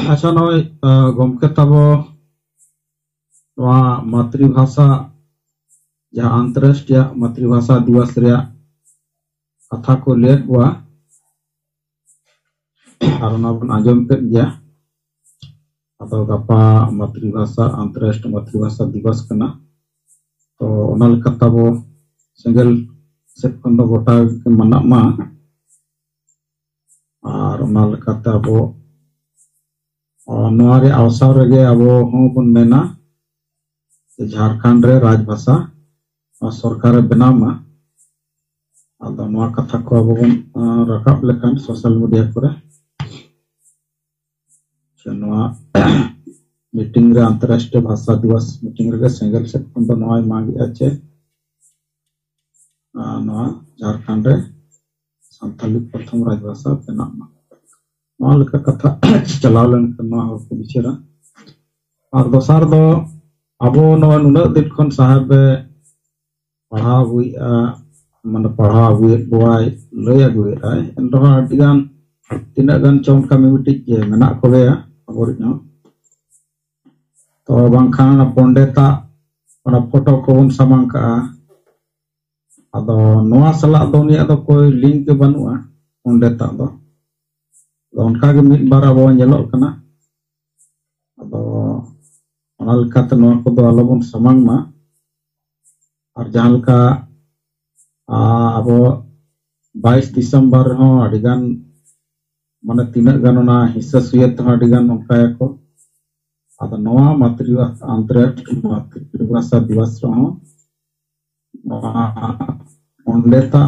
अच्छा नॉय गमके तबो मातृभाषा जहाँ अंतरराष्ट्रीय मातृभाषा दिवस कथा को ले हुआ आजम के गपा मातृभाषा अंतरराष्ट्रीय मातृभाषा दिवस कना तो तबो सेंगल सेट खन दो गोटा मना मा और अब अवसर रगे अब बन मेना झारखंड रे राजभाषा सरकार बनामा कथा को अब बन रकाब लेकान सोशल मीडिया करे मीटिंग रे अंतरराष्ट्रीय भाषा दिवस मीटिंग रे सेंगल सेट खन दो मांगे चे झारखंड रे संताली प्रथम राजभाषा बनामा कथा चलाव को विचारा और दोसार दो अब नुना दिन खन साहब पढ़ा माने पढ़ा बुआई लय अगुएदाय एन तीना गान चौन कमी मिट्टी मेना को तो बांखान पंडिता फोटो को बन सामांग का अदो नोआ सला दो निया दो कोई लिंक के बनुआ पंडिता दो उनका के मिट बार अब नेलो कना अदो अनल कात नोआ को दो अलबन सामांग मा और जहां का अब 22 दिसंबर हो अडिगान माने तीना गानना हिस्सा सुयत हो अडिगान उनका को अदो नोआ मातृभाषा अंतरराष्ट्रीय मातृभाषा दिवस हो पंडिता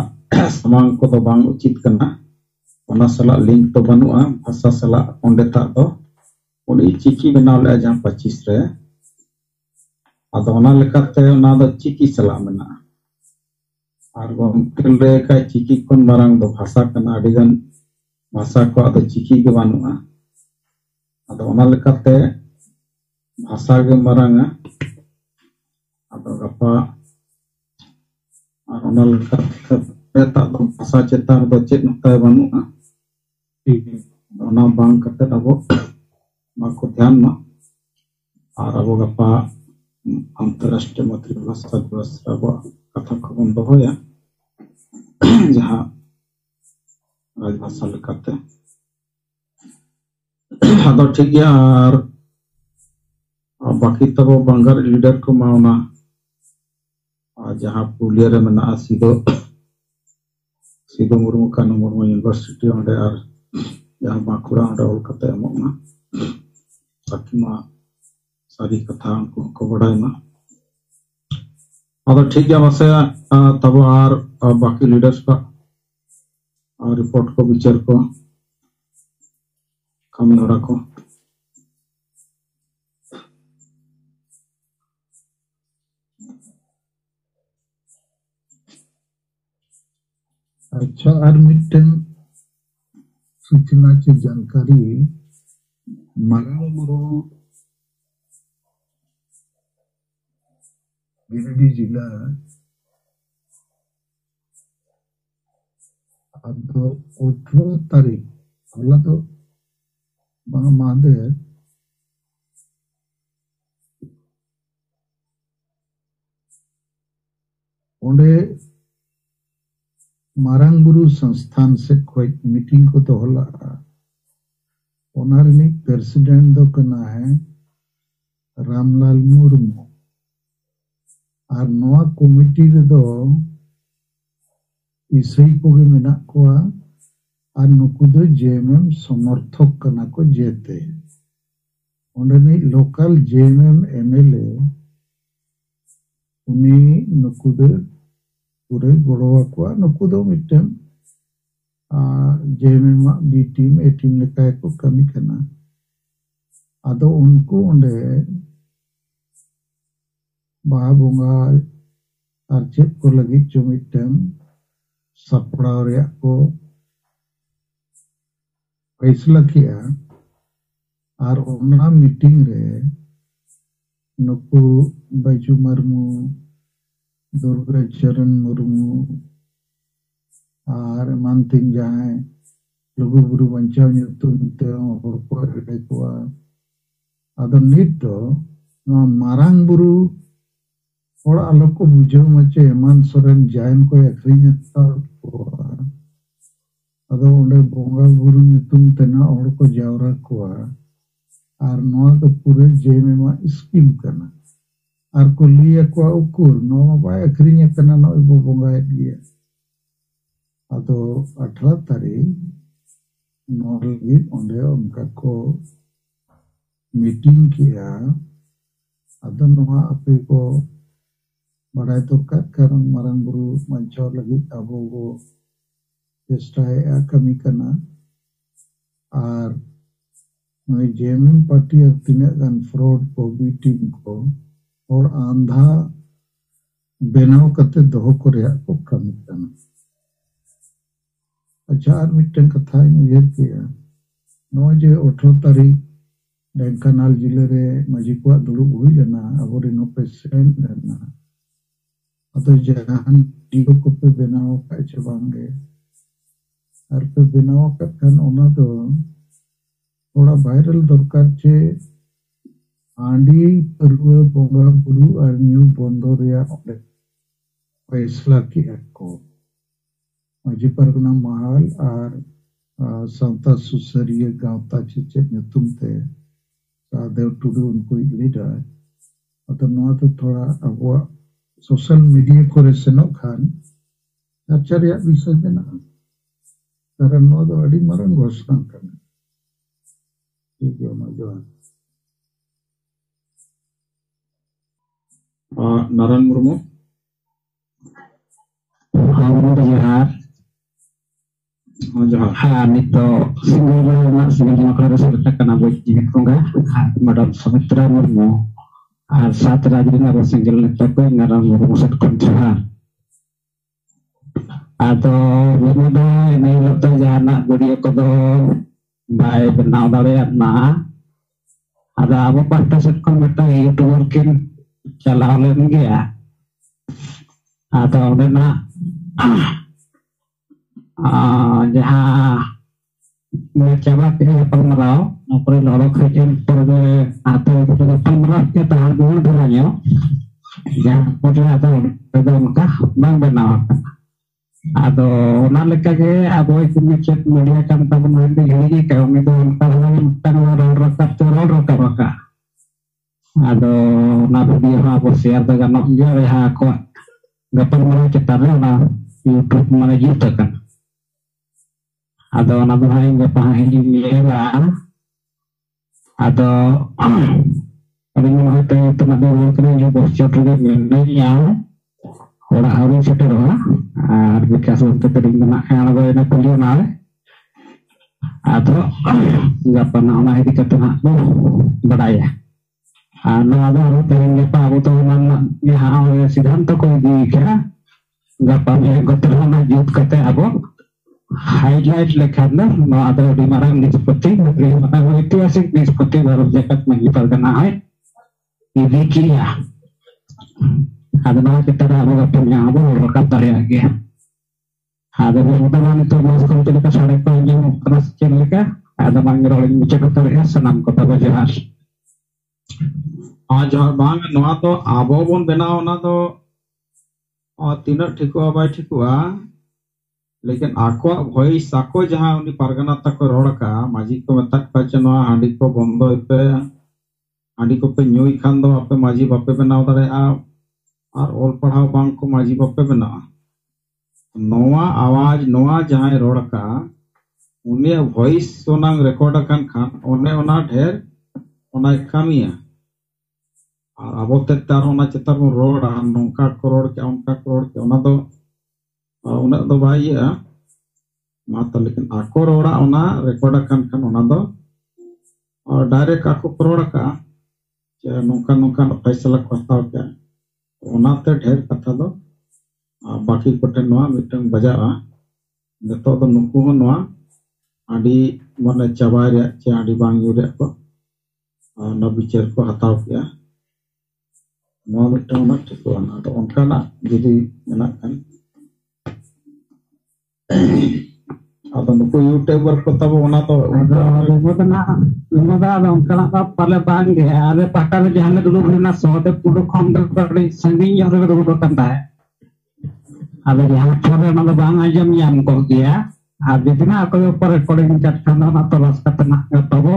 सामांग को दो बांग उचित कना ओना सला लिंक तो बनुआ भाषा सला पंडिता दो उनी चिकी बनाव ले जहां 25 रे अदो ओना लेकाते ओना दो चिकी सला मेना और गमकेल रे का चिकी कोन मारंग दो भाषा कना अडिगान भाषा को अदो चिकी के बनुआ अदो ओना लेकाते भाषा के मारंगा अदो गपा और ओना लेकाते दो भाषा चेतान दो चेत नता बनुआ बांग करते अब को ध्यान मा और अब गपा अंतरराष्ट्रीय मातृभाषा दिवस अब कथा को बन दोया जहाँ राजभाषा लेकाते अदो ठीक गया और बाकी तब बंगाल लीडर को मावना जहाँ पुलिया रे मेना सीधो मुर्मू कानू मुर्मू यूनिवर्सिटी और जहाँ बांकुड़ा ओलकते ताकि मा सारी कथा उनको को बड़ाई मा अदो ठीक है बसे तब और बाकी लीडर्स का रिपोर्ट को विचार को कमी हो रखो अच्छा और मिटन सूचना की जानकारी मांगमुरु गिरिडीह जिला अब 18 तारीख होला तो मादे ओंडे मारांग बुरु संस्थान से कोई मीटिंग को तो होला ओनारनी प्रेसिडेंट दो कना है रामलाल मुर्मू और नोआ कमिटी रे दो इसई को गे मेना कोआ और नुकु दो जेएमएम समर्थक कना को जेते ओंडनी लोकल जेएमएम एमएलए उनी नुकु दो पूरे गोड़वा को नुकु दो मिटन जेएमएम बी टीम ए टीम लेका को कमी करना अदो उनको ओंडे बाहा बोंगा और चेक को लगी जो मिटन सपड़ाव रे को फैसला किया और ओना मीटिंग रे नुकु बैजू मुर्मू दुर्गा चरण मुर्मू और मानतीन जहां Lugu Buru Bancau nyutum te hor ko ede kuwa. Ado nit do no marang buru hor alo ko bujau mace Eman Soren jain ko akrinya tar kuwa. Ado onde bonga buru nyutum te na hor ko jawra kuwa. Ar noa do pure jeme ma scheme kana. Ar ko liya kuwa ukur no ba akrinya kana no ibo bonga dia. Ado 18 tarikh Norway onde onka ko meeting kiya. Ado noa ape ko barai tokat karang marang buru Bancau lagi abo ko chestai kami kana. Ar noi JMM party ar tinag gan fraud ko meeting ko or andha benaw kate doho ko reya ko kami kana. अच्छा मिट्टन कथा उयर किया no जे 18 तारीख ढेंकानाल जिले रे माजी को दुड़ुब हुई लेना अबोरे नो पेशेंट लेना अतो जहान डिगो को पे बनाओ का चबांगे हर पे बनाओ का कन ओना तो थोड़ा वायरल दरकार चे आंडी परवे बोंगा बुरु और न्यू बंदो रिया ओले फैसला किया को Maji Pargana Mahal और Santa Susariya Gauta Cicet nyutum te Sadev Tudu unko leader atau noa tu thoda abwa social media kore senok khan cari bisa bena karena noa tu adi marang gosang kan itu majuan Naran Murmu Johar nito single na maklara sa kana boy jigit ko nga madam Sumitra Murmu saat rajin na single nito ko Naran Murmu sa kontra ato wala na ilot jana budi ko do bai benaw dare na ada abo patta set kon meta YouTuber kin chalaw len gaya atau na जहाँ मैं चाबा के पलमराव नौकरी लड़क है पर आते पलमराव के तहार गुण धरायो जहाँ पहुंचे आता तो उनका बांग बनावा आदो ना लेकर के अब वो इतने चेक मीडिया काम तब मंडी हिली के उन्हें तो उनका तनवा रोड रखा आदो ना वीडियो हाँ वो शेयर तो करना ये यहाँ को गप्पर मरा चेतारे ना YouTube mana gitu kan atau nama lain paham ini atau ada yang mau itu teman dulu kena juga bocor juga menanya orang setor bekas untuk terima yang ada yang kuliah atau nggak pernah orang itu ketemu beraya ada orang pengen apa aku tahu mana ya Siddhartha kau di kira nggak paham keterangan jut kata apa highlight lekatnya mau ada di mana seperti itu asik seperti baru jakat mengibarkan ayat ini kia ada nama kita ada punya apa rekat dari lagi ada beberapa itu masuk ke dalam sare panjang terus cerita ada mangrolling mencetak dari senam kota Johar Johar bang noa to abo bon benaw na to तीनों thekua bye thekua लेकिन आको voice आको जहां उन्हीं परगना तक को road का माजी को मतक पचनो हांडी को बंदो पे हांडी को पे न्यूई खान दो आपे माजी बापे बनाव दरे और ओल पढ़ाओ बांग को माजी बापे बनाव नोआ आवाज नोआ जहां रोड का उन्हें वॉइस सोनांग रिकॉर्ड खान उन्हें उना ढेर उना कमिया और अब तार चितार रोड नौका को रोड के उनका को रोड के उन दो भाई लेकिन आको रोड़ा रिकॉर्ड और डायरेक्ट आको को रोड़ का नौका नौका फैसला को हताव के ढेर कथा दो बाकी कोटे मिटन बजा नितो दो नुकु आड़ी माने चाबा चे आड़ी बांग यूरे को न विचार को हताव के ठिकाना तो उनका जुदी मेना ᱟᱫᱚ ᱱᱩᱠᱩ ᱤᱭᱩᱴᱩᱵᱟᱨ ᱠᱚ ᱛᱟᱵᱚ ᱚᱱᱟ ᱫᱚ पाले बांग गए आले पाटा में जहां में दुलुक लेना सोते पुरो खम बड़ी संगीन यहाँ रे दुलुक करता है आले यहाँ छोरे ना तो बांग आजम याम को गया अब जितना कोई ऊपर रिकॉर्डिंग करता ना तो बस करना तो वो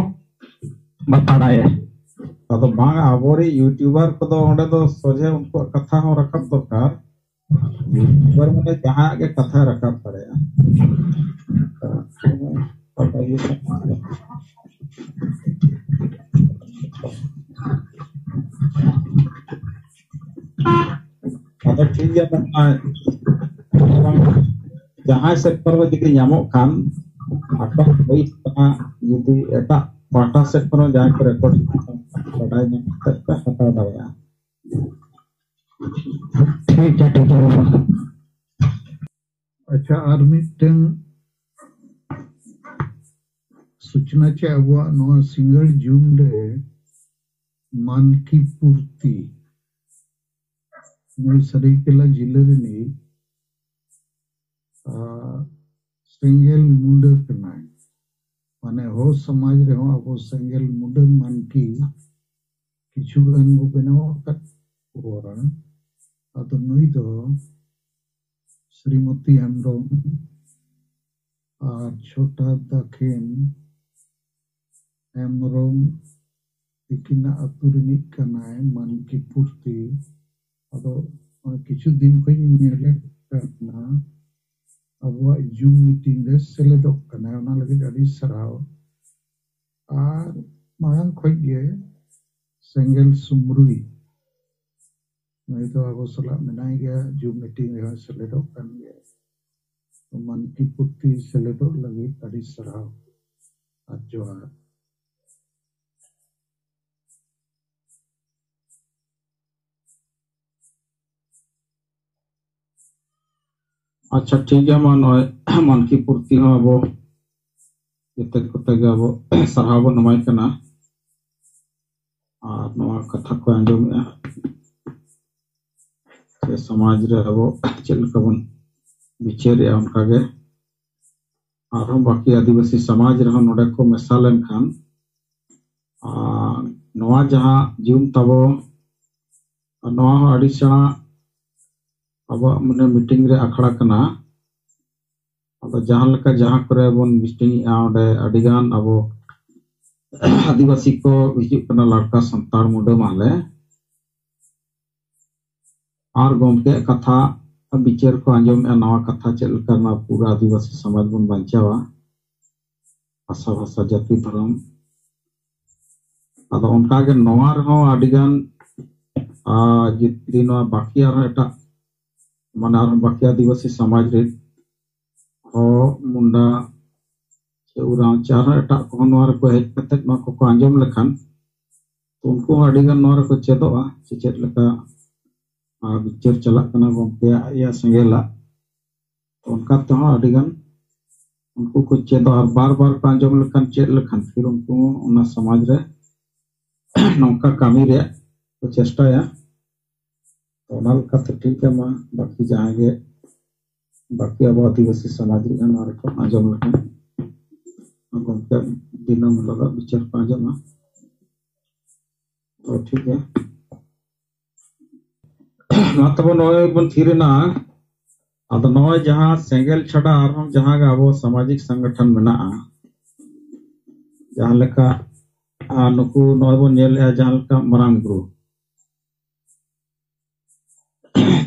बताड़ा है ᱟᱫᱚ ᱵᱟᱝ ᱟᱵᱚᱨᱤ ᱤᱭᱩᱴᱩᱵᱟᱨ ᱠᱚᱫᱚ ᱚᱸᱰᱮ ᱫᱚ ᱥᱚᱡᱷᱮ ᱩᱱᱠᱩᱣᱟᱜ ᱠᱟᱛᱷᱟ ᱦᱚᱸ ᱨᱟᱠᱟᱵ ᱫᱚᱨᱠᱟর ᱤᱭᱩᱴᱩᱵᱟᱨ ᱢᱟᱱᱮ ᱡᱟᱦᱟᱸ ᱜᱮ ᱠᱟᱛᱷᱟ ᱨᱟᱠᱟᱵ ᱫᱟᱲᱮᱭᱟᱜᱼᱟ ᱟᱫᱚ ᱴᱷᱤᱠ ᱜᱮᱭᱟ ᱡᱟᱦᱟᱸᱭ ᱥᱮᱠᱴᱚᱨ ᱨᱮ ᱡᱩᱫᱤ ᱧᱟᱢᱚᱜ ᱠᱷᱟᱱ ᱟᱠᱚ ᱦᱩᱭ ᱠᱟᱱᱟ ᱡᱩᱫᱤ ᱮᱴᱟᱜ पाटा से करो जाए के रिकॉर्ड पढ़ाई में तक हटा दया ठीक है अच्छा और मिटन सूचना चे अबुआ नोआ सिंगल जून रे मान की पूर्ति नई सरीकेला जिले रे ने सिंगल मुंडे कनाय माने हो समाज रे हो अब सिंगल मुंडे मान की किछु गान को बनाओ तक ओरा अतो नई दो श्रीमती हेम्ब्रम और छोटा दाखेन हेम्ब्रम इकिना अतुरिनी कनाय मान की पूर्ति अतो किछु दिन पे नेले करना अब जूम मीटिंग रे सेलेदो कना ओना लगे अडी सराव और मांग खोज गे सेंगल सुमरुई नहीं तो अब सला मिनाई गया जूम मीटिंग रे सेलेदो कन गया तो मन की पूर्ति सेलेदो लगे अडी सराव अजवा अच्छा ठीक है मन की पूर्ति हो अब जते कोते गे अब सरहाव नमाय कना और नवा कथा को आंजोमेआ से समाज रे अब चलका बन विचारे उनका गे और बाकी आदिवासी समाज रे नोडे को मेसा लेन खान नवा जहां जीवन तबो नवा हो अडी सेना अब मने मीटिंग रे अखड़ा कना अब जहां लका जहां करे बन मीटिंग आउडे अडिगान अब आदिवासी को हिजु कना लड़का संतार मुंडे माले और गोमके कथा विचार को आंजोम नवा कथा चल करना पूरा आदिवासी समाज बन बचावा भाषा भाषा जाति धर्म अब उनका के नवा रहो अडिगान जितनी नवा बाकी आरो एटा माने और बाकी आदिवासी समाज रे हो मुंडा चौरा चार एटा को नोर को हेज कते नो को आंजम लखान तो उनको अडिगान नोर को चेदोआ चेद लका विचार चला कना गोमके या संगेला तो उनका तो अडिगान उनको को चेदो और बार-बार को आंजम लखान चेद लखान फिर उनको उना समाज रे नौका कामी रे को चेष्टाया तो ठीक है माँ बाकी जहाँ गे बाकी अब आदिवासी समाज को आंजम लगे दिनम लगा विचार को आंजम तो ठीक है तब बन थीरेना अब नॉय जहाँ सेंगल छड़ा और जहाँ गे अब सामाजिक संगठन में जहाँ लेका नुकु नॉय बन जहाँ लेका मरांग गुरु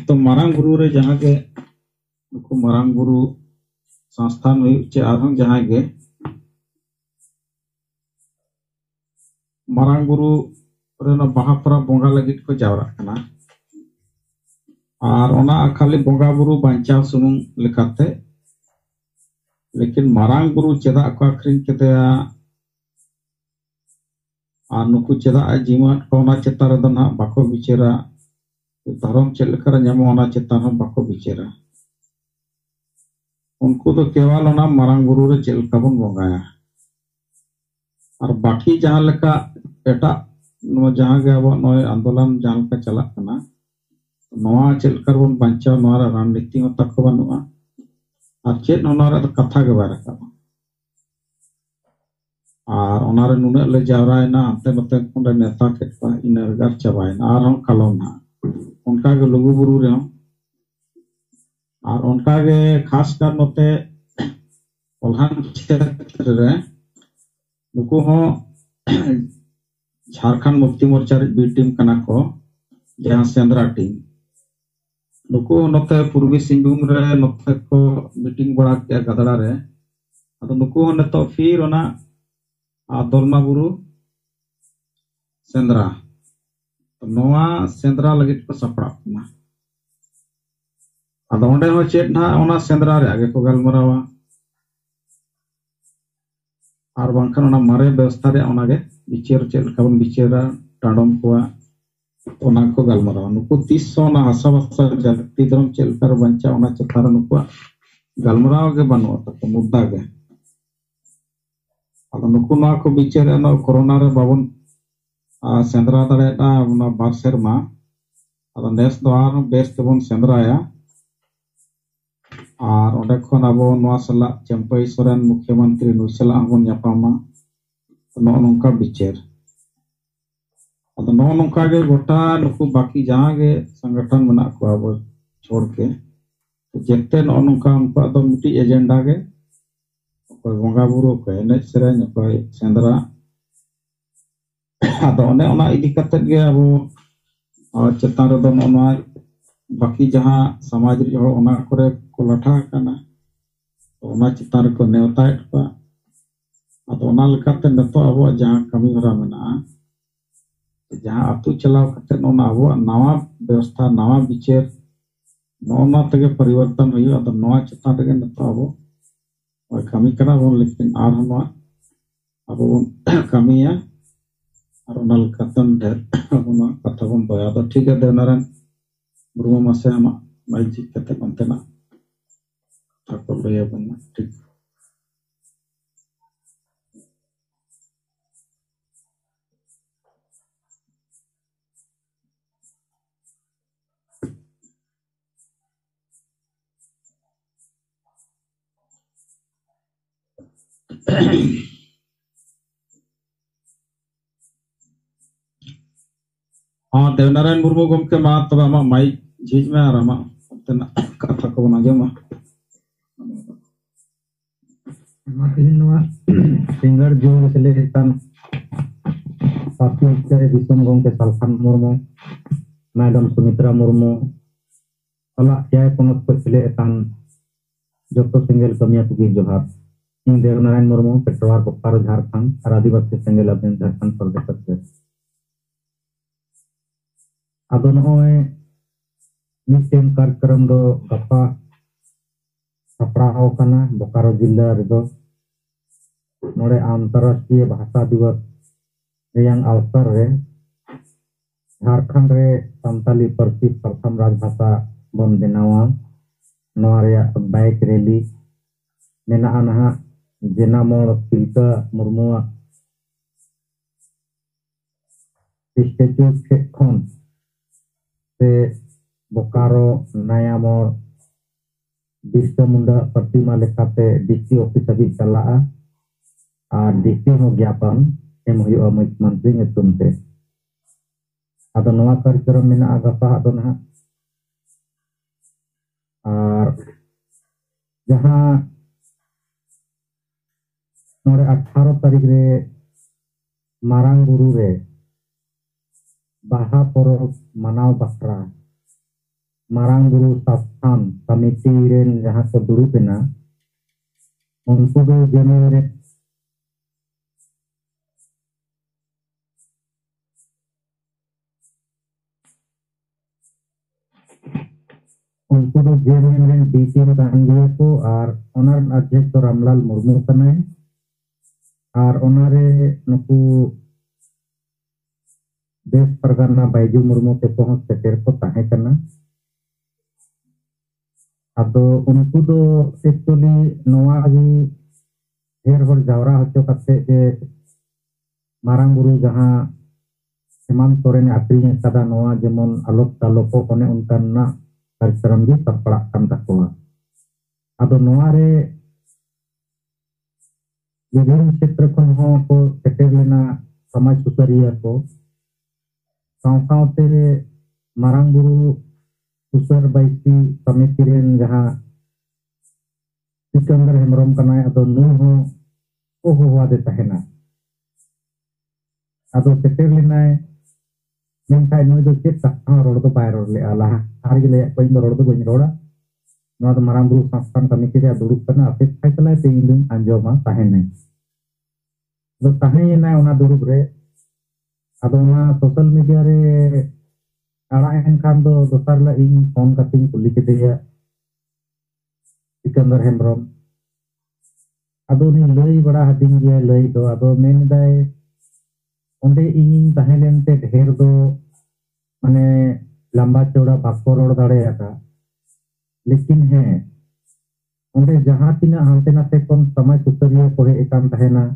तो मारांग गुरु रे जहाँ के उनको मारांग गुरु संस्थान में चे आरहं जहाँ के मारांग गुरु रे ना बाहापरा बोंगा लगी को जावरा कना और ओना खाली बोंगा गुरु बांचाव सुमुंग लेकाते लेकिन मारांग गुरु चेदा को आखरिन केते आ नुकु चेदा जीवन कोना चेतार दना बाको बिचेरा धर्म चलकर नामोना चेतान बाको विचारा उनको तो केवल ना मारांग गुरु रे चलका बन बंगाया और बाकी जहां लका एटा जहां गे अब नय आंदोलन जहां का चला कना नवा चलकर बन बंचा नवा रणनीति तक बनुआ और चेत होना रे कथा के बारे का और ओनारे नुने ले जावरायना अंते नते कोंडे नेता केटवा इनरगार चाबायना और हम कलम ना उनका के लघु बुरु रे और उनका के खास कर नते ओल्हान क्षेत्र रे नुकु हो झारखंड मुक्ति मोर्चा बी टीम कना को जहां सेंद्रा टीम नुकु नते पूर्वी सिंहभूम रे नते को मीटिंग बड़ा के गदड़ा रे अदो नुकु नतो फिर ओना दोलमा बुरु सेंद्रा तो नोआ सेंद्रा लगित को सपड़ा ना अदो ओंडे हो चेत ना ओना सेंद्रा रे आगे को गलमरावा और बांखन ओना मारे व्यवस्था रे ओना गे बिचार चेल कबन बिचारा टाडम कोआ ओना को गलमरावा नुकु 300 ना हसा बसा जाति धर्म चेल कर बंचा ओना चतार नुकु गलमराव के बनो तो मुद्दा गे अदो नुकु ना को बिचारे ना कोरोना रे बाबन सेंद्रा दड़े ना ओना बार सेरमा अदो नेस दो आर बेस तेबन सेंद्राया और ओंडे खन आबो नोआ सला चंपई सोरेन मुख्यमंत्री नुसला हबन यापामा नो नोंका बिचार अदो नो नोंका गे गोटा नुकु बाकी जहां गे संगठन मना को आबो छोड़ के जेते नो नोंका उनका दो मिटी एजेंडा गे कोई बंगा बुरु को एने सेरेन कोई सेंद्रा अदो ओने ओना इदी कते गे आबो चेतान रे दो नोना बाकी जहां समाज रे हो ओना करे को लठा kana ओना चितान को नेवता एटपा अदो ओना लकाते नतो आबो जहां कमी हरा मेना जहां अतु चलाव कते ओना आबो नवा व्यवस्था नवा विचार नोना तगे परिवर्तन होयो अदो नवा चितान रे नतो आबो और कमी करा बोन लेकिन आर हम आबो कमिया और ओना लकातन ढेर ओना कथा बोन दया तो ठीक है देवनारायण मुर्मू मासे हम माइजी कते कोंतेना ताको लया बना ठीक हाँ देवनारायण मुर्मू गमके मा तब आमा माइक झीज में आर आमा तेना कथा को बना जमा सिंगर जो सेलेक्टन साथी के दिसम गमके सालखान मुर्मू मैडम सुमित्रा मुर्मू सला जय पनत को सेलेक्टन जोतो सिंगल कमिया तुगी जोहार इन देवनारायण मुर्मू पेट्रोल बोकारो झारखंड और आदिवासी सिंगल अभियान झारखंड प्रदेश अध्यक्ष अदो नोय मिशन कार्यक्रम दो गपा सपड़ाव कना बोकारो जिला रेदो नोड़े अंतरराष्ट्रीय भाषा दिवस रेयांग अवसर रे झारखंड रे संताली पार्टी प्रथम राजभाषा बन बनावा नोआ रे बाइक रैली मेना अनहा जेनामोड़ तिलका मुर्मू स्टेचू खन से बोकारो नया मोड़ बिरसा मुंडा प्रतिमा लेखाते डीसी ऑफिस अभी चला और डीसी हो ज्ञापन एम हुआ मुख्यमंत्री नेतृत्व ते अदो नवा कार्यक्रम मेना गपा अदो ना और जहां नोड़े 18 तारीख रे मारांग गुरु रे बाहा परब मनाव बखरा मारांग गुरु संस्थान कमिटी रेन जहां को दुरुपेना उनको दो जनवरी उनको दो जनवरी डीसी में कांगिया को और ओनर अध्यक्ष रामलाल मुर्मू कने और ओनरे नुकु देश परगना बाइजू मुर्मू के पहुंच सेटेर को ताहे करना अदो उनको दो एक्चुअली नवा गी ढेर होड़ जावरा होचो कते जे मारांग गुरु जहां हेमंत सोरेन आक्रिन कदा नवा जेमन आलोक तालोको कोने उनकाना कार्यक्रम भी सपड़ा कान तकोवा अदो नवा रे विभिन्न क्षेत्र खन को सेटेल लेना समाज सुसारिया को सावते मारांग बुरु सुसर बाइसी समिति रेन जहां सिकंदर हेमरम कनाय अदो नु हो ओ हुआ दे तहेना अदो सेटेल लेनाय मेनखाय नुई दो चेक ता रोड दो बाय रोड ले आला हार गे ले कोई रोड दो बइन रोडा नवा दो मारांग बुरु संस्थान कमिटी रे दुरुप कना अपे फाइतला ते इन अंजोमा ताहेना दो ताहेना ओना दुरुप रे अदो ना सोशल मीडिया रे आड़ा एन खान दो दोसर ला इन फोन कतिंग कुली के दिया सिकंदर हेमरम अदो नि लई बड़ा हदिंग गया लई दो अदो मेन दाय ओंडे इन ताहेलेनते ढेर दो माने लंबा चौड़ा बाको रोड दाड़ेयाता लेकिन है ओंडे जहां तिना हांते नाते कोन समाज सुसारिया को एकान तहेना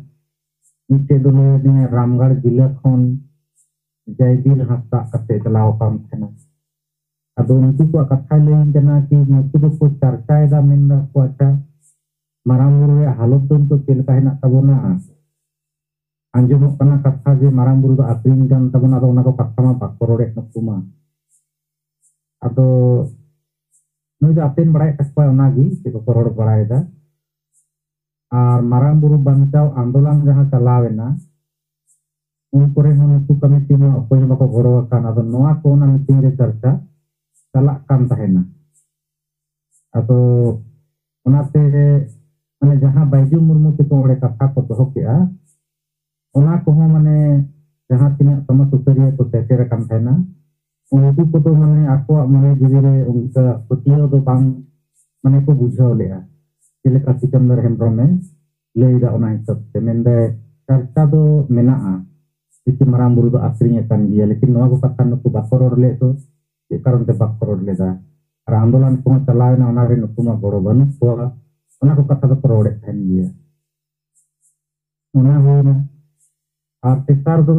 नीचे दो ने रामगढ़ जिला खन जयबीर हस्ता कते चलाव काम थेना अदो उनको को कथा लेन जना कि नुकु दो को चर्चाएदा मेनदा को अच्छा मारांगुरु रे हालत दोन तो केलका हेना तबोना अंजमो कना कथा जे मारांगुरु दो आक्रिन गन तबोना दो उना को कथा मा बाको रोडे नुकुमा अदो नुई दो अपेन बड़ाय तकवा उनागी से को रोड बड़ायदा और मारांगुरु बंचाव आंदोलन जहां चलावेना उनको रे नुकु कमिटी में अपोय बको गोड़ो कान अदो नोआ को ना मीटिंग रे चर्चा चला कान तहेना अदो ओनाते माने जहां बाइजू मुर्मू ते को ओडे कथा को दोहो केआ ओना को माने जहां तिना समाज सुसारिया को सेटेर कान तहेना उनको को तो माने आको माने जीवे रे उनका पतियो दो बांग माने को बुझाव लेआ जेलेका सिकंदर हेमब्रम में लेदा ओना हिसाब ते मेंदे चर्चा दो मेनाआ इति मारांग बुरु दो आक्रिन एकान गिया लेकिन नोआ को कथा नुकु बाको रोड ले तो ए कारण ते बाको रोड लेदा और आंदोलन को चलावेना ओना रे नुकु मा गोड़ो बनु को ओना को कथा दो रोड एकान गिया ओना होना और तेसार दो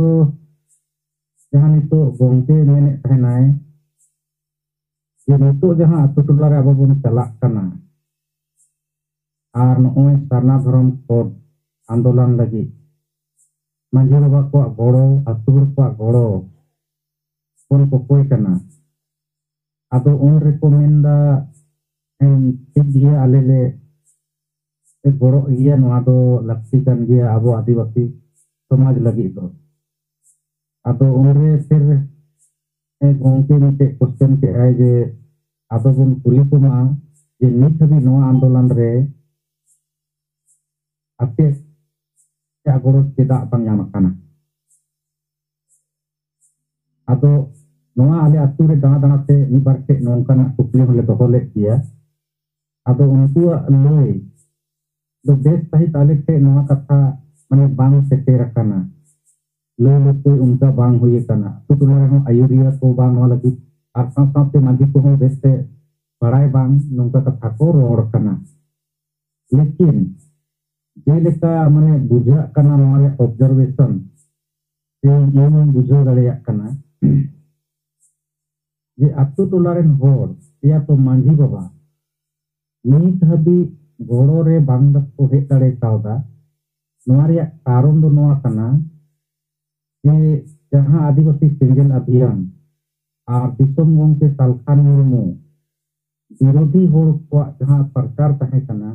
जहां नितो गोंके मेने तहनाय जे नितो जहां अतु टोला रे अबो बन चला कना और नोय सरना धर्म कोड आंदोलन लगी मांझी बाबा को गोड़ो अतुर को गोड़ो कोन को कोई करना अदो उन रिकमेंडा एन ठीक आले ले एक गोड़ो इया नोआ दो लक्ष्य कन गया अबो आदिवासी समाज लगी दो अदो उन रे फिर एक गोंके मिटे क्वेश्चन के आए जे अदो बुन कुली को मा जे नित भी नोआ आंदोलन रे अपे क्या गोड़ो चेदा बंग यामकाना अदो नोआ आले अतु रे दाना दाना ते नि बार ते नोंकाना कुपली होले दोले किया अदो उनको लय दो बेस सहित आले ते नोआ कथा माने बांग सेटे रखना लय ले कोई उनका बांग होये कना तो तुला रे आयुरिया को बांग वाला की आर साथ माजी को हो बेस ते बड़ाई बांग नोंका कथा को रोड कना लेकिन जेलेका माने बुझा कना मारे ऑब्जर्वेशन से इन बुझो दड़ेया कना जे अतु टोला रेन होर या तो मांझी बाबा नीत हबी गोड़ो रे बांग को हे दड़े कावदा नोआ रे कारण दो नोआ कना जे जहां आदिवासी सिंगल अभियान और दिसम गोंके सालखान मुर्मू विरोधी होर को जहां प्रचार तहे कना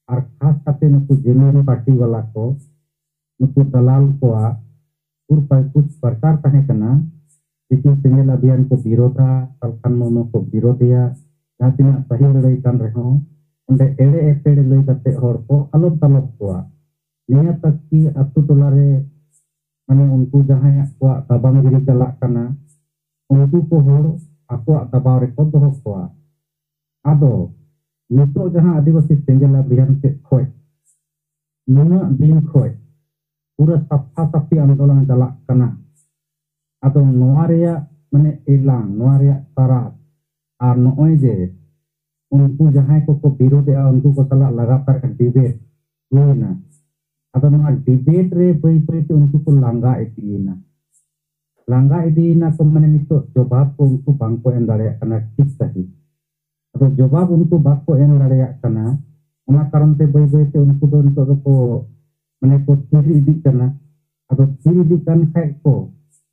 और खास करते नुकु जेमेरी पार्टी वाला को नुकु दलाल को कुछ प्रचार तहे कना लेकिन सिंगल अभियान को विरोधा सालखान मुर्मू को विरोधिया जहां तिना सही लड़ाई कान रहो उनडे एड़े एपेड़े लई कते होर को अलग तलब को निया तक की अतु टोला रे माने उनको जहां को दबाव गिरी चला कना उनको को होर आको दबाव रे को दोहो को आदो नितो जहां आदिवासी सिंगल अभियान से खोय नुना दिन खोय पूरा सफा सफी आंदोलन चला कना अदो नोआ रेया माने एलांग नोआ रेया तारा और नोय जे उनको जहां को विरोध उनको को चला लगातार डिबेट हुईना अदो नोआ डिबेट रे बई बई ते उनको को लांगा इदीना को माने नितो जवाब को उनको बांग को एम दाड़े कना ठीक सही तो जवाब उनको बात को एम लड़ाया कना उना कारण ते बई बई ते उनको दो नितो को माने को थीर इदी करना अब थीर इदी kan खाय को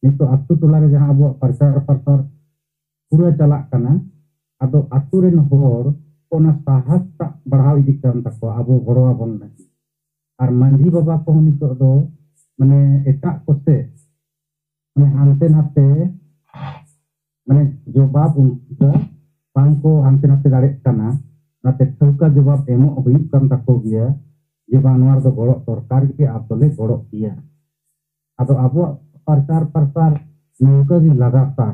नितो अतु टोला रे जहां अब प्रचार प्रसार पूरा चलाक करना अब अतु रेन होर ओना साहस ता बढ़ाव इदी करन तको अब गड़ो आबन लगी और मांझी बाबा को नितो दो माने एटा कोसे माने हानते नाते माने जवाब उनका बांको हानते नाते दाड़े करना नाते ठौका जवाब एमो हुई करन तको गया जे बानवार दो गड़ो सरकार के आपले गड़ो किया अब अब प्रचार प्रसार नौका की लगातार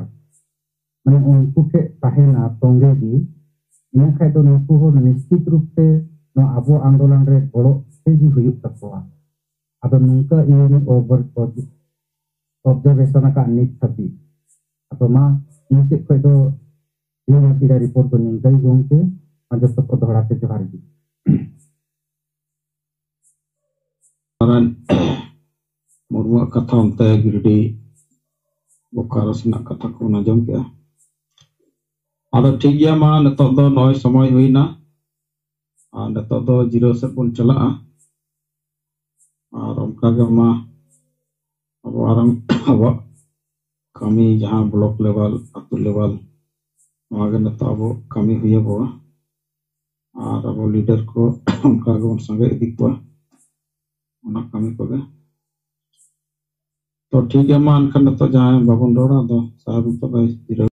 माने उनको के ताहेना तोंगे गी इन खाय तो नुकु हो निश्चित रूप से नो अब आंदोलन रे गड़ो तेजी हुई तकवा अब नुका इन ओवर ऑब्जर्वेशन का नित थी अब मा इनके कोई तो ये नतीजा रिपोर्ट तो निंगई गोंके मजब तो दोहराते जोहार जी मुर्मू कथा उनते गिरडी बोकारो सना कथा को नजम के आदो ठीक गया मा नतो दो नय समय हुईना आ नतो दो जीरो से पुन चला और उनका के मा अब आरम अब कमी जहां ब्लॉक लेवल अतु लेवल वहां के नतो अब कमी हुई बो और अब लीडर को उनका के उन संगे इदी को उना कमी को तो ठीक है मान खन तो जहां बाबन रोड़ा दो साहब तो भाई